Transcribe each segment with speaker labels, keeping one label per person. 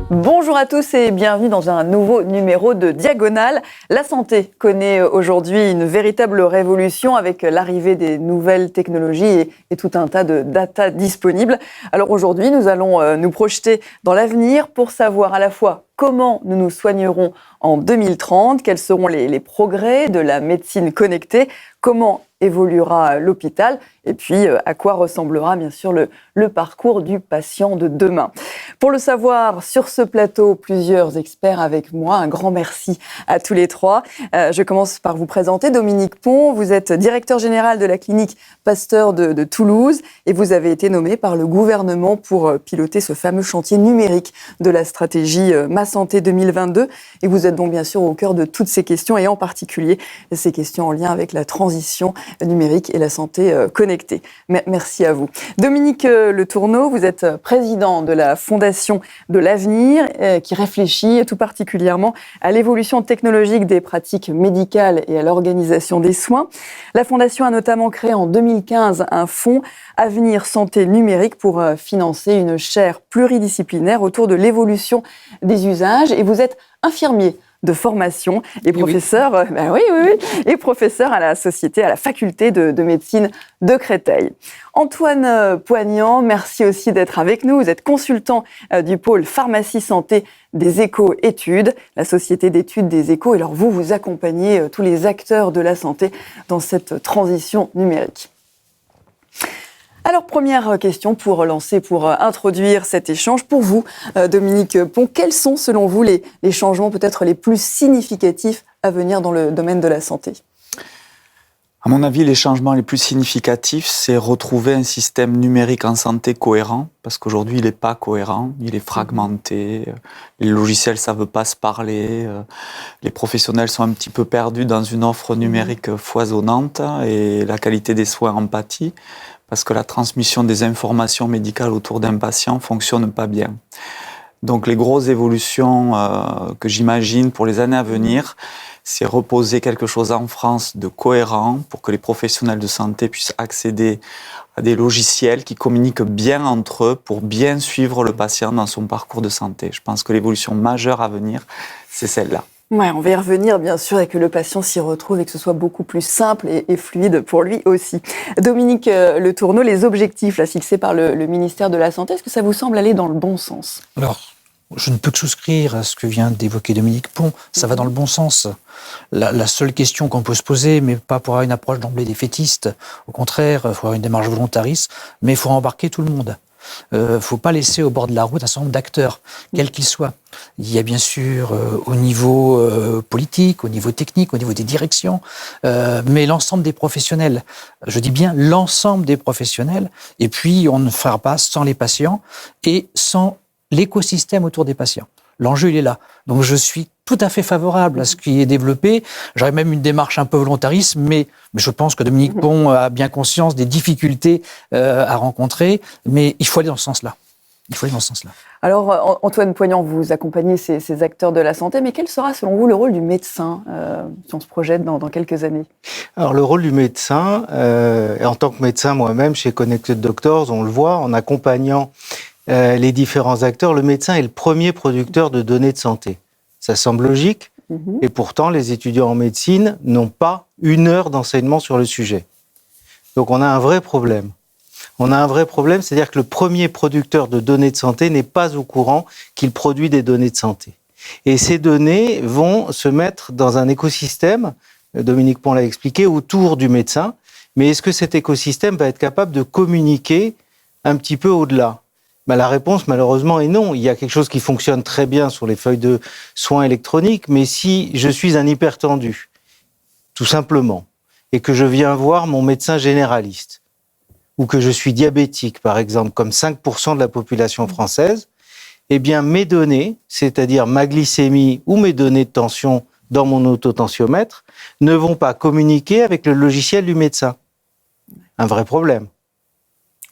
Speaker 1: Bonjour à tous et bienvenue dans un nouveau numéro de Diagonale. La santé connaît aujourd'hui une véritable révolution avec l'arrivée des nouvelles technologies et tout un tas de data disponibles. Alors aujourd'hui, nous allons nous projeter dans l'avenir pour savoir à la fois comment nous nous soignerons en 2030, quels seront les progrès de la médecine connectée, comment évoluera l'hôpital et puis à quoi ressemblera bien sûr le parcours du patient de demain. Pour le savoir, sur ce plateau, plusieurs experts avec moi. Un grand merci à tous les trois. Je commence par vous présenter Dominique Pon. Vous êtes directeur général de la clinique Pasteur de Toulouse et vous avez été nommé par le gouvernement pour piloter ce fameux chantier numérique de la stratégie Ma Santé 2022. Et vous êtes donc bien sûr au cœur de toutes ces questions et en particulier ces questions en lien avec la transition numérique et la santé connectée. Merci à vous. Dominique Le Tourneau, vous êtes président de la Fondation de l'avenir qui réfléchit tout particulièrement à l'évolution technologique des pratiques médicales et à l'organisation des soins. La Fondation a notamment créé en 2015 un fonds Avenir Santé Numérique pour financer une chaire pluridisciplinaire autour de l'évolution des usages. Et vous êtes infirmier de formation et professeur, et professeur à la faculté de médecine de Créteil. Antoine Poignant, merci aussi d'être avec nous. Vous êtes consultant du pôle pharmacie santé des Éco-Études, la société d'études des Échos. Et alors vous accompagnez tous les acteurs de la santé dans cette transition numérique. Alors, première question pour introduire cet échange. Pour vous, Dominique Pon, quels sont selon vous les changements peut-être les plus significatifs à venir dans le domaine de la santé ?
Speaker 2: À mon avis, les changements les plus significatifs, c'est retrouver un système numérique en santé cohérent, parce qu'aujourd'hui, il n'est pas cohérent, il est fragmenté, les logiciels ne savent pas se parler, les professionnels sont un petit peu perdus dans une offre numérique foisonnante et la qualité des soins en pâtit, parce que la transmission des informations médicales autour d'un patient ne fonctionne pas bien. Donc les grosses évolutions que j'imagine pour les années à venir, c'est reposer quelque chose en France de cohérent pour que les professionnels de santé puissent accéder à des logiciels qui communiquent bien entre eux pour bien suivre le patient dans son parcours de santé. Je pense que l'évolution majeure à venir, c'est celle-là.
Speaker 1: Ouais, on va y revenir bien sûr et que le patient s'y retrouve et que ce soit beaucoup plus simple et fluide pour lui aussi. Dominique Le Tourneau, les objectifs fixés par le ministère de la Santé, est-ce que ça vous semble aller dans le bon sens ?
Speaker 3: Alors, je ne peux que souscrire à ce que vient d'évoquer Dominique Pon. Ça va dans le bon sens. La seule question qu'on peut se poser, mais pas pour avoir une approche d'emblée défaitiste, au contraire, il faut avoir une démarche volontariste, mais il faut embarquer tout le monde. Il ne faut pas laisser au bord de la route un certain nombre d'acteurs, quels qu'ils soient. Il y a bien sûr au niveau politique, au niveau technique, au niveau des directions, mais l'ensemble des professionnels. Je dis bien l'ensemble des professionnels. Et puis, on ne fera pas sans les patients et sans l'écosystème autour des patients. L'enjeu, il est là. Donc, je suis tout à fait favorable à ce qui est développé. J'aurais même une démarche un peu volontariste, mais je pense que Dominique Pon a bien conscience des difficultés à rencontrer, mais il faut aller dans ce sens-là.
Speaker 1: Alors, Antoine Poignant, vous accompagnez ces acteurs de la santé, mais quel sera, selon vous, le rôle du médecin si on se projette dans quelques années ?
Speaker 4: Alors, le rôle du médecin, et en tant que médecin moi-même, chez Connected Doctors, on le voit, en accompagnant les différents acteurs, le médecin est le premier producteur de données de santé. Ça semble logique, et pourtant, les étudiants en médecine n'ont pas une heure d'enseignement sur le sujet. Donc, on a un vrai problème. C'est-à-dire que le premier producteur de données de santé n'est pas au courant qu'il produit des données de santé. Et ces données vont se mettre dans un écosystème, Dominique Pon l'a expliqué, autour du médecin. Mais est-ce que cet écosystème va être capable de communiquer un petit peu au-delà ? La réponse, malheureusement, est non. Il y a quelque chose qui fonctionne très bien sur les feuilles de soins électroniques, mais si je suis un hypertendu, tout simplement, et que je viens voir mon médecin généraliste, ou que je suis diabétique, par exemple, comme 5% de la population française, eh bien, mes données, c'est-à-dire ma glycémie ou mes données de tension dans mon autotensiomètre, ne vont pas communiquer avec le logiciel du médecin. Un vrai problème.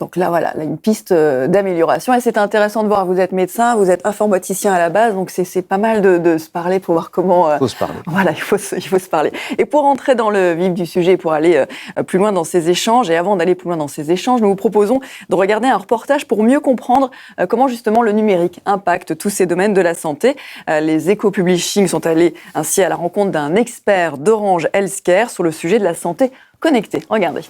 Speaker 1: Donc là, voilà, là, une piste d'amélioration. Et c'est intéressant de voir, vous êtes médecin, vous êtes informaticien à la base, donc c'est pas mal de se parler pour voir comment...
Speaker 4: Il faut se parler.
Speaker 1: Voilà, il faut se parler. Et pour entrer dans le vif du sujet, pour aller plus loin dans ces échanges, et avant d'aller plus loin dans ces échanges, nous vous proposons de regarder un reportage pour mieux comprendre comment justement le numérique impacte tous ces domaines de la santé. Les Eco-Publishing sont allés ainsi à la rencontre d'un expert d'Orange Healthcare sur le sujet de la santé connectée. Regardez.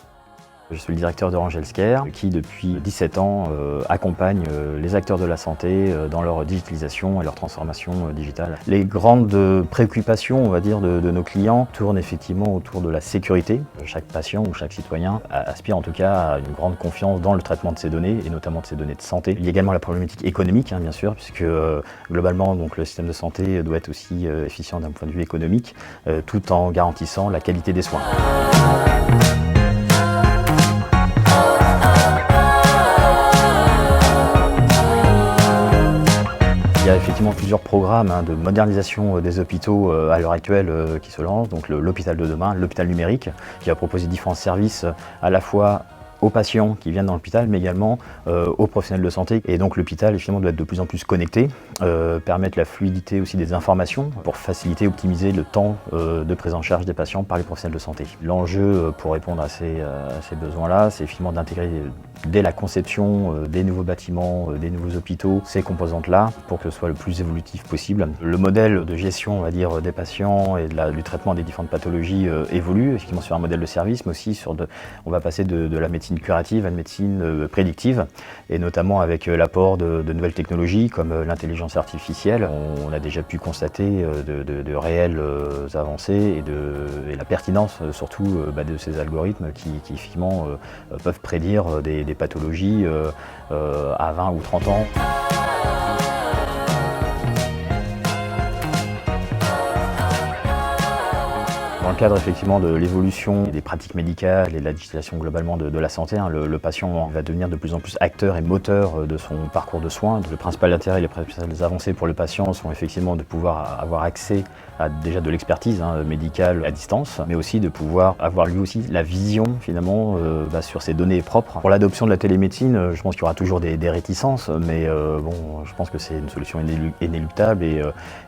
Speaker 5: Je suis le directeur d'Orange Healthcare qui, depuis 17 ans, accompagne les acteurs de la santé dans leur digitalisation et leur transformation digitale. Les grandes préoccupations, on va dire, de nos clients tournent effectivement autour de la sécurité. Chaque patient ou chaque citoyen aspire en tout cas à une grande confiance dans le traitement de ses données et notamment de ses données de santé. Il y a également la problématique économique, bien sûr, puisque globalement, donc, le système de santé doit être aussi efficient d'un point de vue économique, tout en garantissant la qualité des soins. Il y a effectivement plusieurs programmes de modernisation des hôpitaux à l'heure actuelle qui se lancent. Donc l'hôpital de demain, l'hôpital numérique, qui va proposer différents services à la fois aux patients qui viennent dans l'hôpital, mais également aux professionnels de santé. Et donc l'hôpital finalement doit être de plus en plus connecté, permettre la fluidité aussi des informations pour faciliter, optimiser le temps de prise en charge des patients par les professionnels de santé. L'enjeu pour répondre à ces besoins-là, c'est finalement d'intégrer dès la conception des nouveaux bâtiments, des nouveaux hôpitaux, ces composantes-là pour que ce soit le plus évolutif possible. Le modèle de gestion, on va dire, des patients et du traitement des différentes pathologies évolue, effectivement sur un modèle de service, mais aussi on va passer de la médecine curative à une médecine prédictive, et notamment avec l'apport de nouvelles technologies comme l'intelligence artificielle. On a déjà pu constater de réelles avancées et la pertinence surtout de ces algorithmes qui effectivement peuvent prédire des pathologies à 20 ou 30 ans. Dans le cadre effectivement de l'évolution des pratiques médicales et de la digitalisation globalement de la santé, le patient va devenir de plus en plus acteur et moteur de son parcours de soins. Le principal intérêt et les principales avancées pour le patient sont effectivement de pouvoir avoir accès à déjà de l'expertise médicale à distance, mais aussi de pouvoir avoir lui aussi la vision finalement sur ses données propres. Pour l'adoption de la télémédecine, je pense qu'il y aura toujours des réticences, mais je pense que c'est une solution inéluctable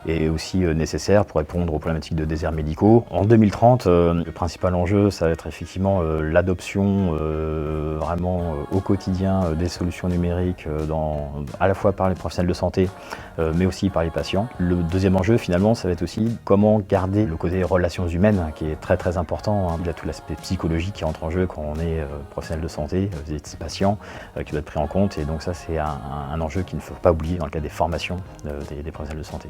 Speaker 5: et aussi nécessaire pour répondre aux problématiques de déserts médicaux. En 2030, le principal enjeu, ça va être effectivement l'adoption vraiment au quotidien des solutions numériques à la fois par les professionnels de santé, mais aussi par les patients. Le deuxième enjeu, finalement, ça va être aussi comment garder le côté relations humaines, qui est très très important. Il y a tout l'aspect psychologique qui entre en jeu quand on est professionnel de santé, des patients, qui doit être pris en compte. Et donc ça, c'est un enjeu qu'il ne faut pas oublier dans le cadre des formations des professionnels de santé.